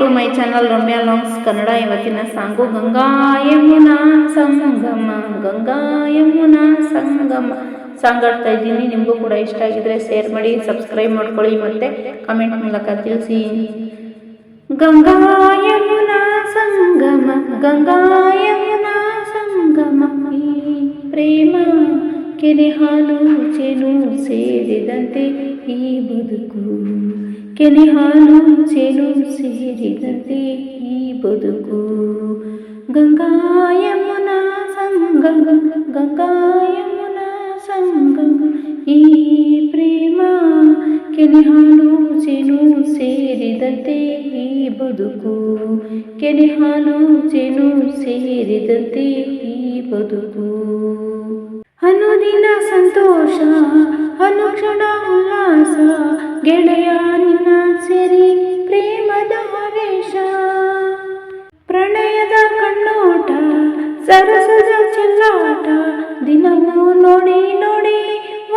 To my channel Ramya ಲಾಂಗ್ಸ್ ಕನ್ನಡ. ಇವತ್ತಿನ song Ganga Yamuna ಸಂಗಮ, ಗಂಗಾ ಯಮುನಾ ಸಂಗಮ ಸಾಂಗ್ ಆಡ್ತಾ ಇದ್ದೀನಿ. ನಿಮಗೂ ಕೂಡ ಇಷ್ಟ ಆಗಿದ್ರೆ ಶೇರ್ ಮಾಡಿ, ಸಬ್ಸ್ಕ್ರೈಬ್ ಮಾಡ್ಕೊಳ್ಳಿ, ಮತ್ತೆ ಕಮೆಂಟ್ ಮೂಲಕ ತಿಳಿಸಿ. ಗಂಗಾ ಯಮುನಾ ಸಂಗಮ, ಗಂಗಾ ಯಮುನಾ ಸಂಗಮ, ಈ ಪ್ರೇಮ ಕೆನೆ ಹಾಲು ಜೇನು ಸೇರಿದಂತೆ ಈ ಬದುಕು, ಕೆನೆ ಹಾಲು ಜೇನು ಸೇರಿದಂತೆ ಈ ಬದುಕು. ಗಂಗಾ ಯಮುನಾ ಸಂಗಮ, ಗಂಗಾ ಯಮುನಾ ಸಂಗಮ, ಈ ಪ್ರೇಮ ಕೆನೆ ಹಾಲು ಜೇನು ಸೇರಿದಂತೆ ಈ ಬದುಕು, ಕೆನೆ ಹಾಲು ಜೇನು ಸೇರಿದಂತೆ ಈ ಬದುಕು. ಅನುದಿನ ಸಂತೋಷ, ಅನುಕ್ಷಣ ಉಲ್ಲಾಸ, ಗೆಳೆಯ ನಿನ್ನ ಸೇರಿ ಪ್ರೇಮದ ಆವೇಶ, ಪ್ರಣಯದ ಕಣ್ಣೋಟ, ಸರಸದ ಚೆಲ್ಲಾಟ, ದಿನವೂ ನೋಡಿ ನೋಡಿ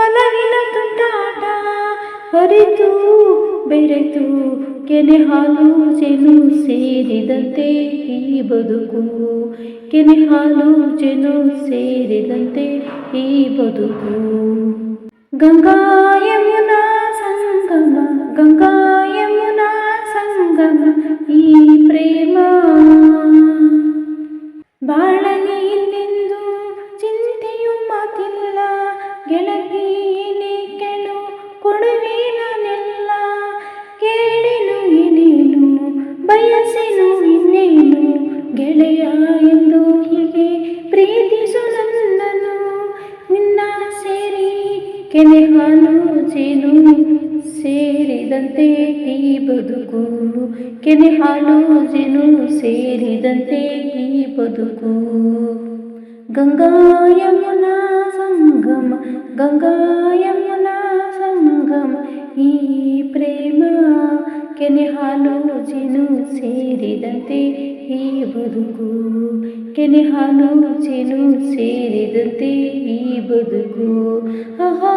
ಒಲವಿನ ತುಂಟಾಟ. ಹರಿತು ಬೆರೆತು ಕೆನೆ ಹಾಲು ಜೇನು ಸೇರಿದಂತೆ ಈ ಬದುಕು, ಕೆನೆ ಹಾಲು ಜೇನು ಸೇರಿದಂತೆ ಈ ಬದುಕು. ಗಂಗಾ ಯಮುನಾ ಸಂಗಮ, ಗಂಗಾ ಯಮುನಾ ಸಂಗಮ, ಈ ಪ್ರೇಮ ಬಾಳಲಿ ಇನ್ನೆಂದು ಚಿಂತೆಯು ಮಾತಿಲ್ಲ, ಗೆಳತಿಯೇ ಕೆಳು ಕೊಡುವೆ ನಾನೆಲ್ಲ, ಕೇಳಿನು ಏನೇನು ಬಯಸೆನು ಇನ್ನೇನು, ಗೆಳೆಯ ಎಂದು ಹೀಗೆ ಪ್ರೀತಿಸು ನನ್ನನು, ನಿನ್ನ ಸೇರಿ ಕೆನೆ ಹಾಲು ಜೇನು ಸೇರಿದಂತೆ ಈ ಬದುಕು, ಕೆನೆ ಹಾಲು ಜೇನು ಸೇರಿದಂತೆ ಈ ಬದುಕು. ಗಂಗಾ ಯಮುನಾ ಸಂಗಮ, ಗಂಗಾ ಯಮುನಾ ಸಂಗಮ, ಈ ಪ್ರೇಮ ಕೆನೆ ಹಾಲು ಜೇನು ಸೇರಿದಂತೆ ಈ ಬದುಕು, ಕೆನೆ ಹಾಲು ಜೇನು ಸೇರಿದಂತೆ ಈ ಬದುಕು. ಆಹಾ